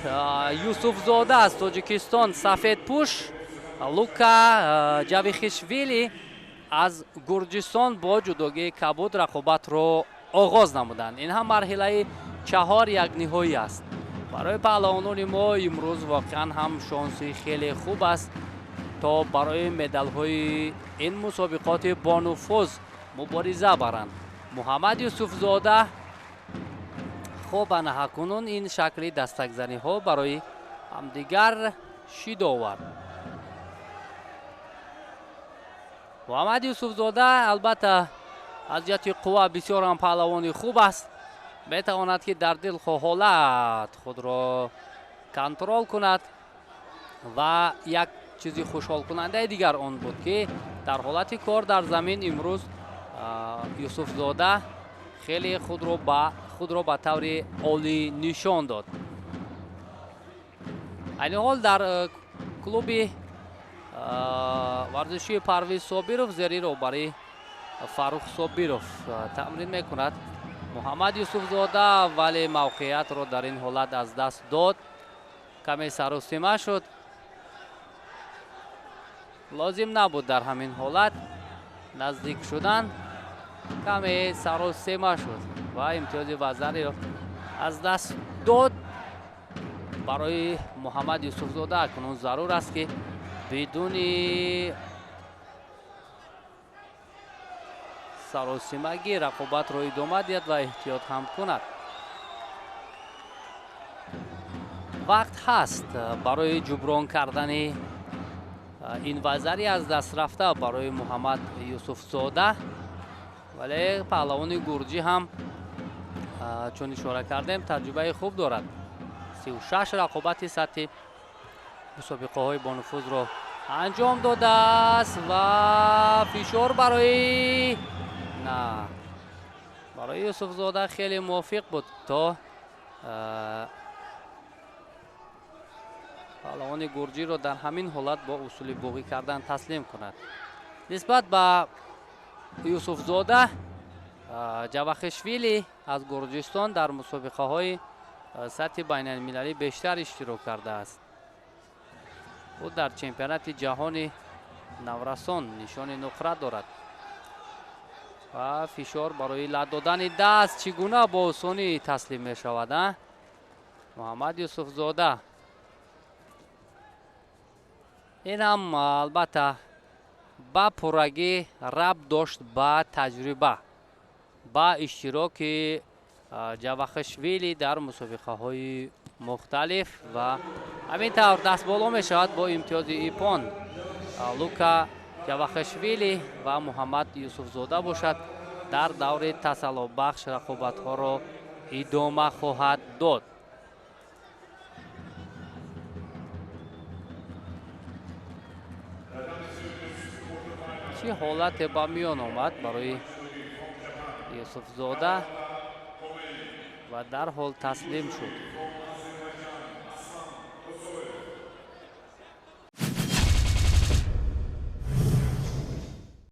Юсуфзода аз Тоҷикистон, сафедпӯш Лука Ҷавихишвили аз Гурҷистон бо ҷудогии Кабуд рақобатро оғоз намуданд. Ин ҳам марҳилаи 4 якниҳоӣ аст. барои паҳлавонони мо имрӯз воқеан ҳам шонси хеле хуб аст то барои медалҳои ин мусобиқоти бонуфуз мубориза баранд. Муҳаммад Юсуфзода хуб анаҳакунун ин шакли дастакзаниҳо барои ҳамдигар шид овард. муҳаммад Юсуфзода албатта аз ҷиҳати қувва бисёр ҳам паҳлавони хуб аст. метавонад ки дар дилхоҳ ҳолат худро контрол кунад ва як чизи хушҳолкунандаи дигар он буд ки дар ҳолати кор дар замин имрӯз Юсуфзода хеле худро ба таври олӣ нишон дод. айни ҳол дар клуби варзишии Парвиз Собиров зери роҳбарии Фарух Собиров тамрин мекунад. муҳаммад Юсуфзода вале мавқеиятро дар ин ҳолат аз даст дод. каме сарусима шуд. лозим набуд дар ҳамин ҳолат наздик шудан. каме сарусима шуд ва имтиёзи вазариро аз даст дод. барои муҳаммад Юсуфзода акнун зарур аст ки бидуни саросимагӣ рақобатро идома диҳад ва эҳтиёт ҳам кунад. вақт ҳаст барои ҷуброн кардани ин вазари аз даст рафта барои муҳаммад Юсуфзода. вале паҳлавони гурҷӣ ҳам чун ишора кардем таҷрибаи хуб дорад. 36 рақобати сатҳи мусобиқаҳои бонуфузро анҷом додааст ва фишор барои Юсуфзода хеле мувофиқ буд то паҳлавони гурҷиро дар ҳамин ҳолат бо усули буғӣ кардан таслим кунад. нисбат ба Юсуфзода Ҷавахишвили аз Гурҷистон дар мусобиқаҳои сатҳи байналмилалӣ бештар иштирок кардааст. ӯ дар чемпионати ҷаҳони наврасон нишони нуқра дорад. ва фишор барои лад додани даст чӣ гуна бо осонӣ таслим мешавад. муҳаммад Юсуфзода ин ҳам албатта ба пуррагӣ рабт дошт ба таҷриба, ба иштироки Ҷавахишвили дар мусобиқаҳои мухталиф ва ҳамин тавр дастболо мешавад бо имтиёзи ипон. Лука Ҷавахишвили ва муҳаммад Юсуфзода бошад дар даври тасаллубахш рақобатҳоро идома хоҳад дод. чӣ ҳолате ба миён омад барои Юсуфзода ва дарҳол таслим шуд.